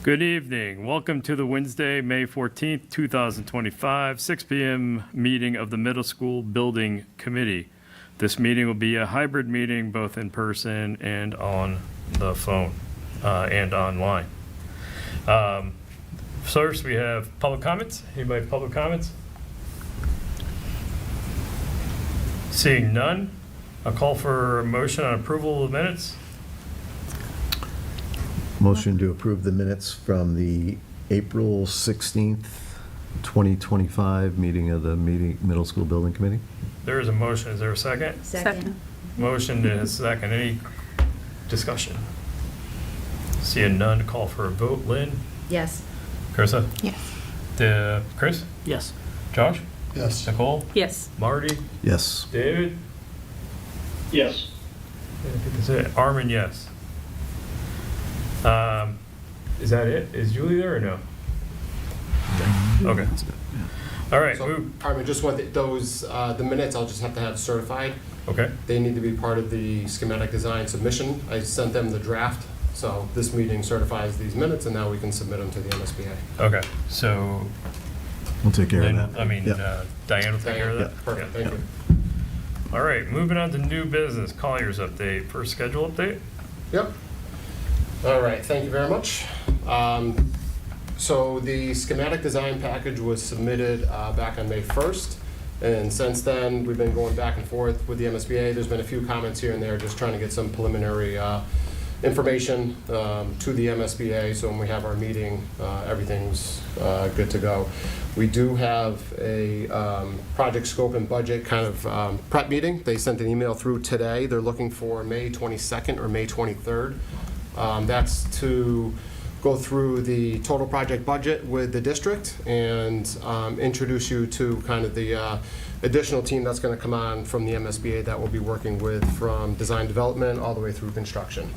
Good evening. Welcome to the Wednesday, May 14th, 2025, 6 p.m. meeting of the Middle School Building Committee. This meeting will be a hybrid meeting, both in person and on the phone and online. First, we have public comments. Anybody have public comments? Seeing none, I'll call for a motion on approval of the minutes. Motion to approve the minutes from the April 16th, 2025 meeting of the Middle School Building Committee. There is a motion. Is there a second? Second. Motion is second. Any discussion? Seeing none, call for a vote. Lynn? Yes. Carissa? Yes. Chris? Yes. Josh? Yes. Nicole? Yes. Marty? Yes. David? Yes. I think that's it. Armin, yes. Is that it? Is Julie there or no? Okay. All right. So, Armin, just want those, the minutes, I'll just have to have certified. Okay. They need to be part of the schematic design submission. I sent them the draft, so this meeting certifies these minutes, and now we can submit them to the MSBA. Okay. So, We'll take care Lynn, of that. I mean, Yep. Diane will take care of that? Perfect, Yeah. thank you. All right. Moving on to new business. Colliers update. First schedule update? Yep. All right, thank you very much. So the schematic design package was submitted back on May 1st. And since then, we've been going back and forth with the MSBA. There's been a few comments here and there, just trying to get some preliminary information to the MSBA. So when we have our meeting, everything's good to go. We do have a project scope and budget kind of prep meeting. They sent an email through today. They're looking for May 22nd or May 23rd. That's to go through the total project budget with the district and introduce you to kind of the additional team that's going to come on from the MSBA that we'll be working with from design development all the way through construction.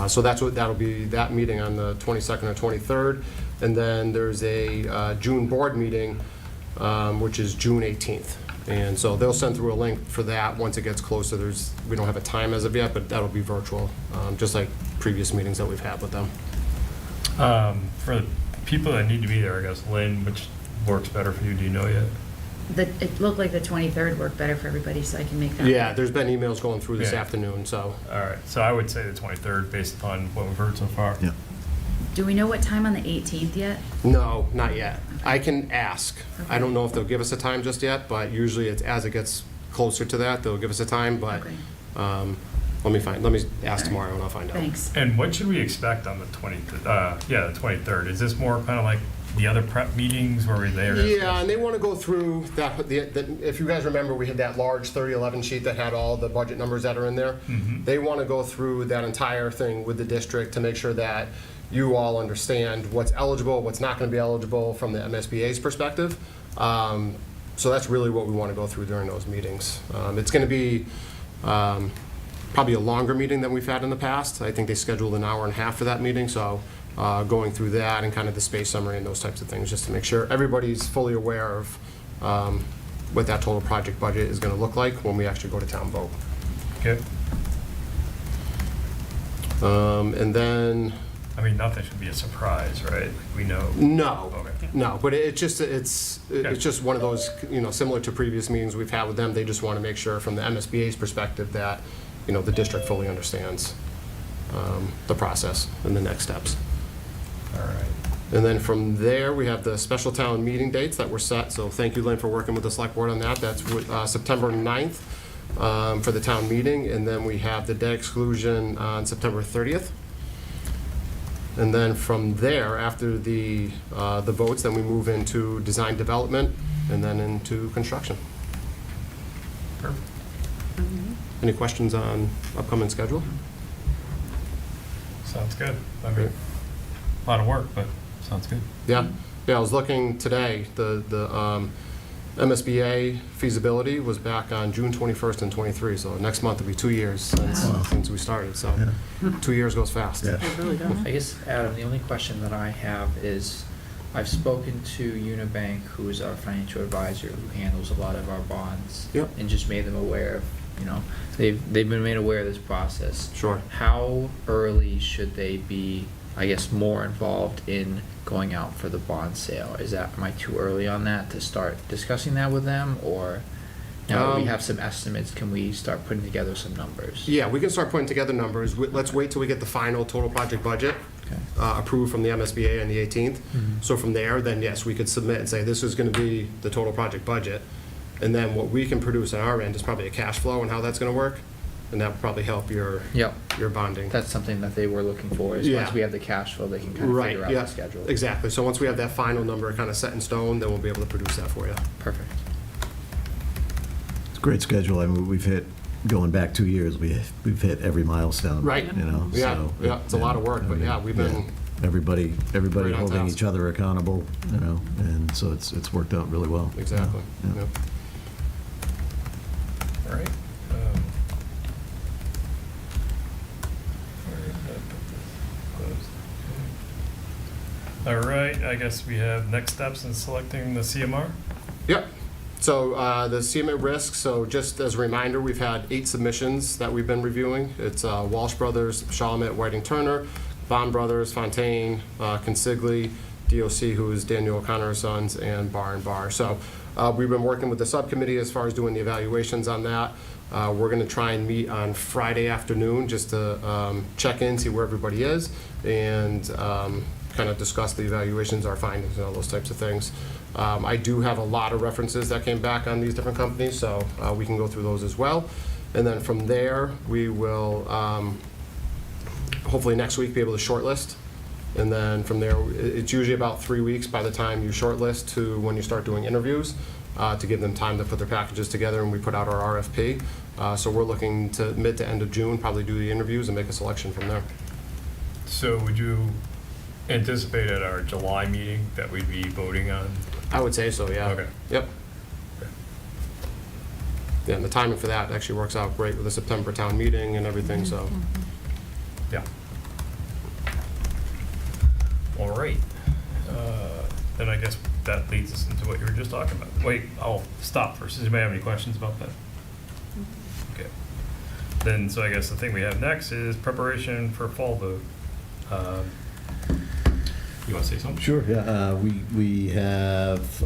So that'll be that meeting on the 22nd or 23rd. And then there's a June board meeting, which is June 18th. And so they'll send through a link for that once it gets closer. We don't have a time as of yet, but that'll be virtual, just like previous meetings that we've had with them. For the people that need to be there, I guess, Lynn, which works better for you? Do you know yet? It looked like the 23rd worked better for everybody, so I can make that. Yeah, there's been emails going through this Yeah. afternoon, so. All right. So I would say the 23rd based upon what we've heard so far. Yeah. Do we know what time on the 18th yet? No, not yet. I can ask. I Okay. don't know if they'll give us a time just yet, but usually it's as it gets closer to that, they'll give us a time, but Okay. let me ask All tomorrow right. and I'll find out. Thanks. And what should we expect on the 23rd? Is this more kind of like the other prep meetings where we're there? Yeah, and they want to go through that, if you guys remember, we had that large 3011 sheet that had all the budget numbers that are in there. Mhm. They want to go through that entire thing with the district to make sure that you all understand what's eligible, what's not going to be eligible from the MSBA's perspective. So that's really what we want to go through during those meetings. It's going to be probably a longer meeting than we've had in the past. I think they scheduled an hour and a half for that meeting, so going through that and kind of the space summary and those types of things, just to make sure everybody's fully aware of what that total project budget is going to look like when we actually go to town vote. Okay. And then, I mean, nothing should be a surprise, right? Like we know. no, Okay. no, but it's just one of those, similar to previous meetings we've had with them. They just want to make sure from the MSBA's perspective that, the district fully understands the process and the next steps. All right. And then from there, we have the special town meeting dates that were set. So thank you, Lynn, for working with the select board on that. That's September 9th for the town meeting. And then we have the debt exclusion on September 30th. And then from there, after the votes, then we move into design development and then into construction. Perfect. Any questions on upcoming schedule? Sounds good. I mean, a lot of work, but sounds good. Yeah, I was looking today, the MSBA feasibility was back on June 21st and 23, so next month will be 2 years since we started, so 2 years goes fast. Yeah. I guess, Adam, the only question that I have is, I've spoken to Unibank, who is our financial advisor, who handles a lot of our bonds. Yep. And just made them aware of you know, they've been made aware of this process. Sure. How early should they be, I guess, more involved in going out for the bond sale? Am I too early on that to start discussing that with them, or now that we have some estimates, can we start putting together some numbers? Yeah, we can start putting together numbers. Let's wait till we get the final total project budget Okay. approved from the MSBA on the 18th. So from there, then yes, we could submit and say, this is going to be the total project budget. And then what we can produce on our end is probably a cash flow and how that's going to work. And that would probably help your Yep. bonding. That's something that they were looking for, is Yeah. once we have the cash flow, they can kind of Right, figure out yeah, the schedule. exactly. So once we have that final number kind of set in stone, then we'll be able to produce that for you. Perfect. It's a great schedule. I mean, we've hit, going back 2 years, we've hit every milestone. Right. You know, Yeah, so. yeah, it's a lot of work, but yeah, we've been Everybody Right on holding task. each other accountable, you know, and so it's worked out really well. Exactly. Yeah. Yep. All right. All right, I guess we have next steps in selecting the CMR. Yep. So the CMA risk, so just as a reminder, we've had 8 submissions that we've been reviewing. It's Walsh Brothers, Chalmette, Whiting Turner, Von Brothers, Fontaine, Consigli, DOC, who is Daniel O'Connor Sons, and Bar and Bar. So we've been working with the subcommittee as far as doing the evaluations on that. We're going to try and meet on Friday afternoon just to check in, see where everybody is, and kind of discuss the evaluations, our findings, and all those types of things. I do have a lot of references that came back on these different companies, so we can go through those as well. And then from there, we will hopefully next week be able to shortlist. And then from there, it's usually about 3 weeks by the time you shortlist to when you start doing interviews to give them time to put their packages together, and we put out our RFP. So we're looking to mid to end of June, probably do the interviews and make a selection from there. So would you anticipate at our July meeting that we'd be voting on? I would say so, yeah. Okay. Yep. Okay. Yeah, and the timing for that actually works out great with the September town meeting and everything, so. Yeah. All right. Then I guess that leads us into what you were just talking about. Wait, I'll stop first. Does anybody have any questions about that? Okay. Then, so I guess the thing we have next is preparation for fall vote. You want to say something? Sure, yeah. We have,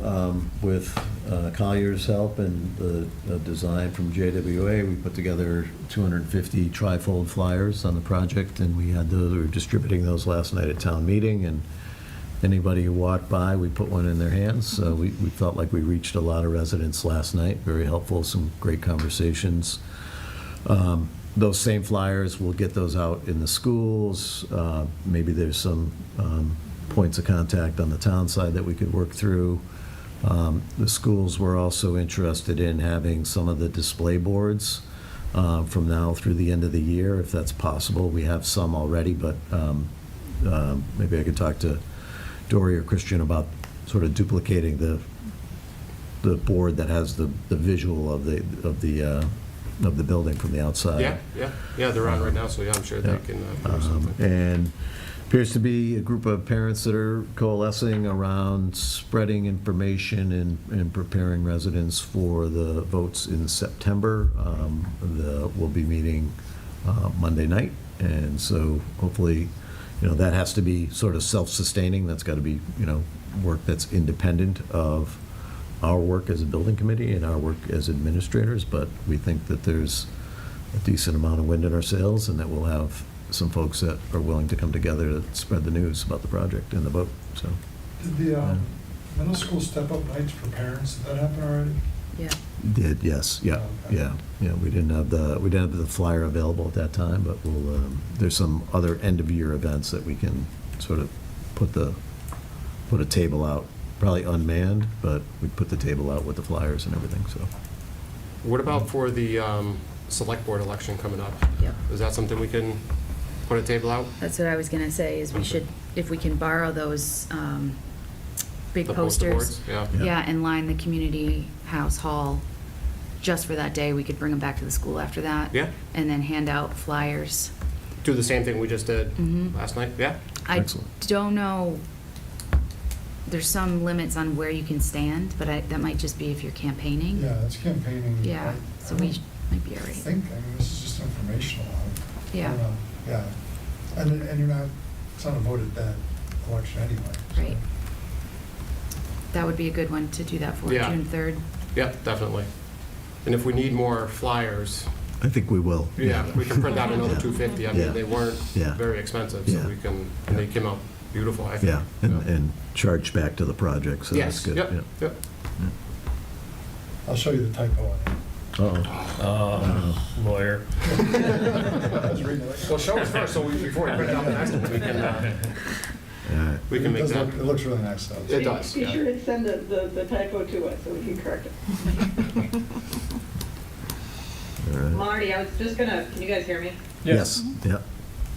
with Collier's help and the design from JWA, we put together 250 trifold flyers on the project, and we were distributing those last night at town meeting, and anybody who walked by, we put one in their hands. So we felt like we reached a lot of residents last night, very helpful, some great conversations. Those same flyers, we'll get those out in the schools. Maybe there's some points of contact on the town side that we could work through. The schools were also interested in having some of the display boards from now through the end of the year, if that's possible. We have some already, but maybe I could talk to Dory or Christian about sort of duplicating the board that has the visual of the building from the outside. Yeah, they're on right now, so yeah, I'm sure they can do something. And appears to be a group of parents that are coalescing around spreading information and preparing residents for the votes in September. We'll be meeting Monday night, and so hopefully, that has to be sort of self-sustaining. That's got to be, work that's independent of our work as a building committee and our work as administrators, but we think that there's a decent amount of wind in our sails, and that we'll have some folks that are willing to come together to spread the news about the project and the vote, so. Did the middle school step-up nights for parents, did that happen already? Yeah. Did, yes, yeah, Okay. yeah. We didn't have the flyer available at that time, but there's some other end-of-year events that we can sort of put a table out, probably unmanned, but we put the table out with the flyers and everything, so. What about for the select board election coming up? Yep. Is that something we can put a table out? That's what I was gonna say, is we should, if we can borrow those big The poster posters. boards? Yeah. Yeah, and line the community house hall just for that day. We could bring them back to the school after that. Yeah. And then hand out flyers. Do the same thing we just did Mhm. last night? Yeah? I Excellent. don't know, there's some limits on where you can stand, but that might just be if you're campaigning. Yeah, it's campaigning. Yeah, so we Might be all I right. think, I mean, this is just informational. I Yeah. don't know. Yeah. And you're not, it's not a voted that election anyway. so. Right. That would be a good one to do that for, Yeah. June 3rd. Yep, definitely. And if we need more flyers, I think we will. yeah, we can print out another Yeah. 250. I Yeah. mean, they weren't Yeah. very expensive, so Yeah. we can, and they came out beautiful, I think. Yeah, and charge back to the project, so that's Yes, good. yep, yeah. yep. I'll show you the typo on it. Uh-oh. Lawyer. I was reading it. Well, show us first, so before we print out the next one, we can, All right. we can It make does that. look- It looks really nice, though. It does, Be yeah. sure to send the typo to us so we can correct it. All right. Marty, I was just gonna, can you guys hear me? Yes, yeah.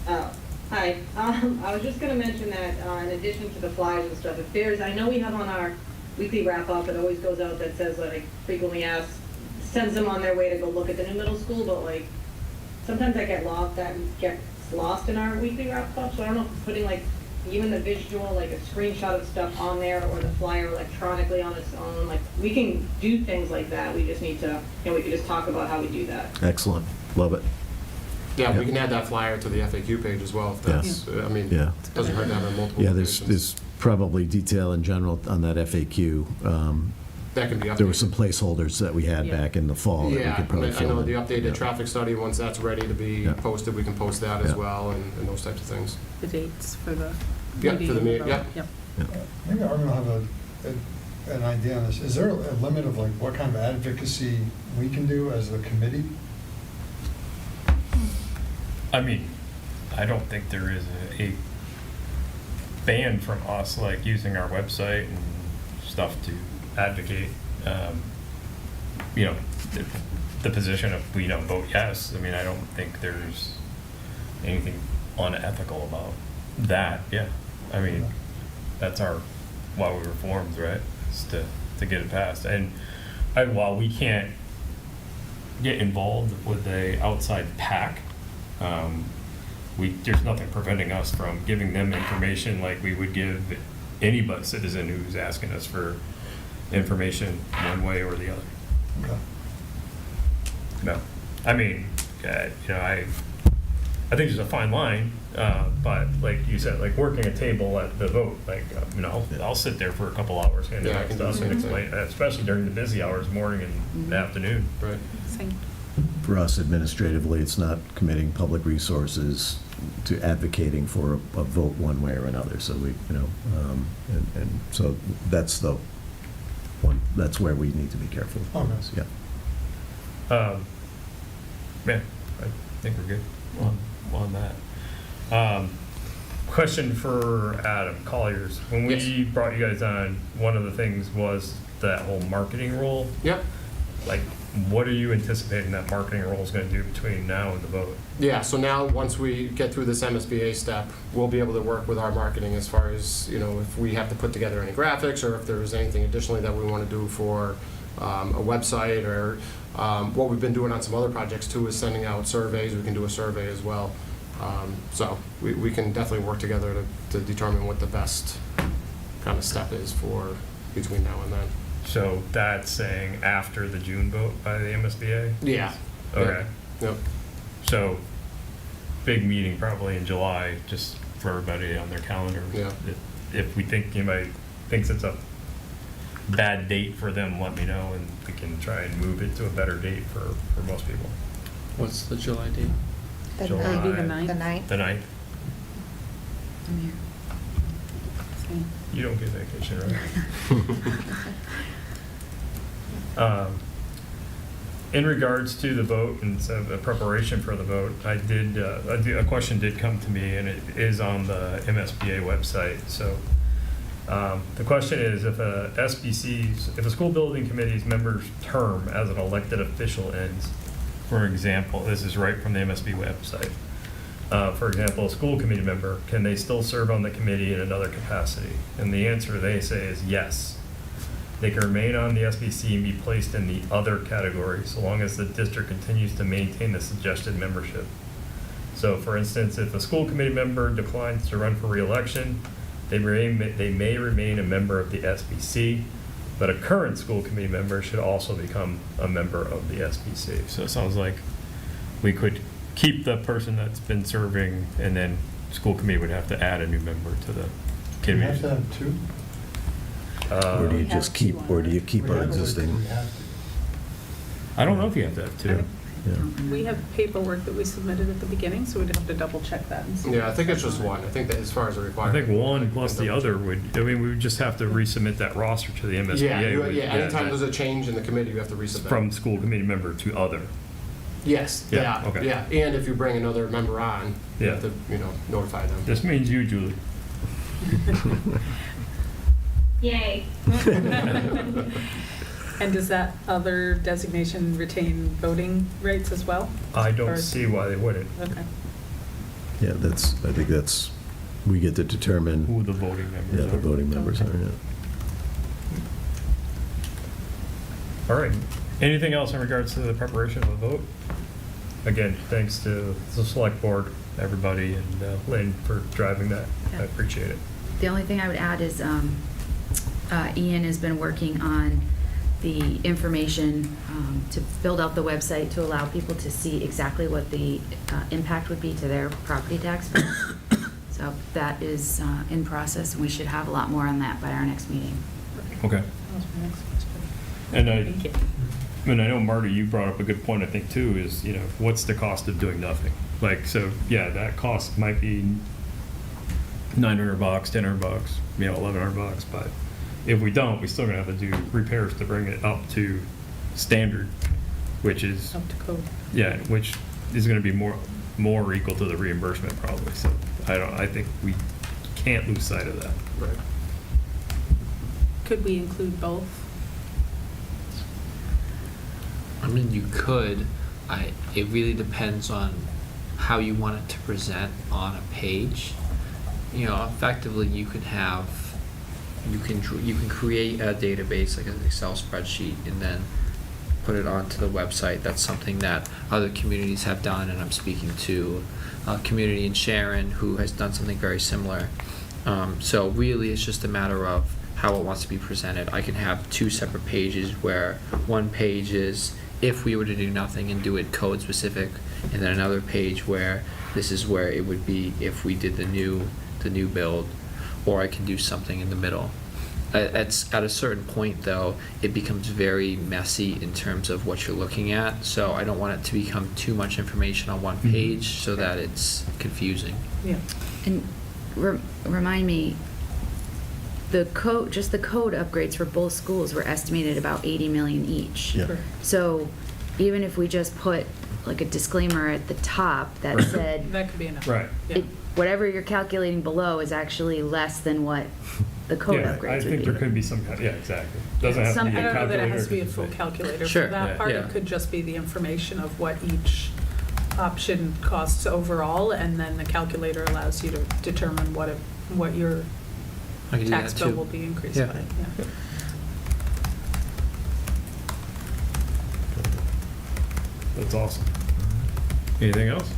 Oh, hi. I was just gonna mention that in addition to the flyers and stuff, if there's, I know we have on our weekly wrap-up, it always goes out that says, like, frequently asked, sends them on their way to go look at the new middle school, but like, sometimes that gets lost in our weekly wrap-up, so I don't know if putting like, even the visual, like a screenshot of stuff on there, or the flyer electronically on its own, like, we can do things like that, we just need to, we could just talk about how we do that. Excellent. Love it. Yeah, we can add that flyer to the FAQ page as well, if that's, I mean, Yeah. it doesn't hurt to have it in multiple Yeah, locations. there's probably detail in general on that FAQ. That can be updated. There were some placeholders that we had Yeah. back in the fall that we Yeah, could probably I fill know in. the updated Yeah. traffic study, once that's ready to be Yeah. posted, we can post that as Yeah. well, and those types of things. The dates for the Yeah, meeting. for the meeting, vote. yeah. Yep. Maybe I'm gonna have an idea on this. Is there a limit of like what kind of advocacy we can do as a committee? I mean, I don't think there is a ban from us, like, using our website and stuff to advocate, you know, the position of, vote yes. I mean, I don't think there's anything unethical about that, yeah. I mean, that's why we were formed, right? Is to get it passed. And while we can't get involved with a outside PAC, there's nothing preventing us from giving them information like we would give any citizen who's asking us for information one way or the other. Okay. No, I mean, I think there's a fine line, but like you said, like working a table at the vote, like, I'll sit there for a couple hours handing Yeah, I out can do the stuff and same thing. explain, especially during the busy hours, morning and afternoon. Right. Same. For us administratively, it's not committing public resources to advocating for a vote one way or another. So we, and so that's the one, that's where we need to be careful. Okay. Yeah. Yeah, I think we're good on that. Question for Adam Colliers. When we Yes. brought you guys on, one of the things was that whole marketing role. Yep. Like, what are you anticipating that marketing role is going to do between now and the vote? Yeah, so now, once we get through this MSBA step, we'll be able to work with our marketing as far as, if we have to put together any graphics, or if there's anything additionally that we want to do for a website, or what we've been doing on some other projects too is sending out surveys. We can do a survey as well. So we can definitely work together to determine what the best kind of step is for between now and then. So that's saying after the June vote by the MSBA? Yeah. Okay. Yep. So, big meeting probably in July, just for everybody on their calendar. Yeah. If we think anybody thinks it's a bad date for them, let me know, and we can try and move it to a better date for most people. What's the July date? That July. would be the 9th. The 9th. The 9th. I'm here. Same. You don't get vacation, right? In regards to the vote and so the preparation for the vote, a question did come to me, and it is on the MSBA website. So the question is, if if a school building committee's member's term as an elected official ends, for example, this is right from the MSB website. For example, a school committee member, can they still serve on the committee in another capacity? And the answer they say is yes. They can remain on the SBC and be placed in the other category so long as the district continues to maintain the suggested membership. So for instance, if a school committee member declines to run for re-election, they may remain a member of the SBC. but a current school committee member should also become a member of the SBC. So it sounds like we could keep the person that's been serving, and then school committee would have to add a new member to the Do you have committee. to have two? Or do you We just have keep, two or do you keep We our have to, or do existing? we have to? I don't know if you have to have two. Yeah. We have paperwork that we submitted at the beginning, so we'd have to double check that and see. Yeah, I think it's just one. I think that as far as the I requirement. think one plus the other would, I mean, we would just have to resubmit that roster to the MSBA. Yeah, with- yeah, anytime that- there's a change in the committee, you have to resubmit. From school committee member to other. Yes, Yeah, yeah, okay. yeah. And if you bring another member on, you have Yeah. to, notify them. This means you, Julie. Yay. And does that other designation retain voting rights as well? I Or don't is- see why they wouldn't. Okay. Yeah, I think that's, we get to determine, Who the voting members yeah, are. the voting members are, Okay. yeah. All right. Anything else in regards to the preparation of the vote? Again, thanks to the select board, everybody, and Lynn for driving that. I Yeah. appreciate it. The only thing I would add is Ian has been working on the information to build out the website to allow people to see exactly what the impact would be to their property tax bill. So that is in process, and we should have a lot more on that by our next meeting. Okay. That was my next question. And Thank you. I know, Marty, you brought up a good point, I think, too, is, what's the cost of doing nothing? Like, so, yeah, that cost might be $900, $1,000, $1,100, but if we don't, we still gonna have to do repairs to bring it up to standard, which is, Up to code. yeah, which is gonna be more equal to the reimbursement probably, so I think we can't lose sight of that. Right. Could we include both? I mean, you could. It really depends on how you want it to present on a page. Effectively, you can create a database like an Excel spreadsheet and then put it onto the website. That's something that other communities have done, and I'm speaking to a community in Sharon who has done something very similar. So really, it's just a matter of how it wants to be presented. I can have two separate pages where one page is if we were to do nothing and do it code specific, and then another page where this is where it would be if we did the new build, or I can do something in the middle. At a certain point, though, it becomes very messy in terms of what you're looking at, so I don't want it to become too much information on one page so that it's confusing. Yeah. And remind me, the code upgrades for both schools were estimated about 80 million each. Yeah. Correct. So even if we just put like a disclaimer at the top that said, That could be enough. Right. Yeah. whatever you're calculating below is actually less than what the code Yeah, I upgrades would think be. there could be some kind, yeah, exactly. Doesn't have to be Some- a I don't know that it has to be a calculator, full could calculator. Sure, For that yeah, part, yeah. it could just be the information of what each option costs overall, and then the calculator allows you to determine what your I can do tax that bill too. will be increased Yeah. by. Yeah. That's awesome. Anything else?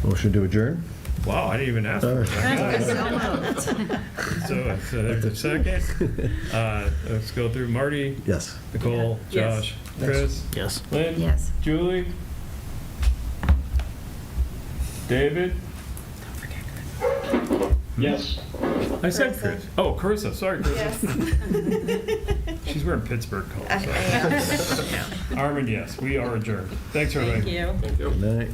Motion to adjourn? Wow, I didn't even ask for that. So there's a second. Let's go through Marty, Yes. Nicole, Yes. Josh, Chris, Yes. Lynn, Yes. Julie, David. Yes. I said Chris. Oh, Carissa, sorry, Carissa. She's wearing Pittsburgh colors. so. Armin, yes, we are adjourned. Thanks, everybody. Thank you. Thank you. Good night.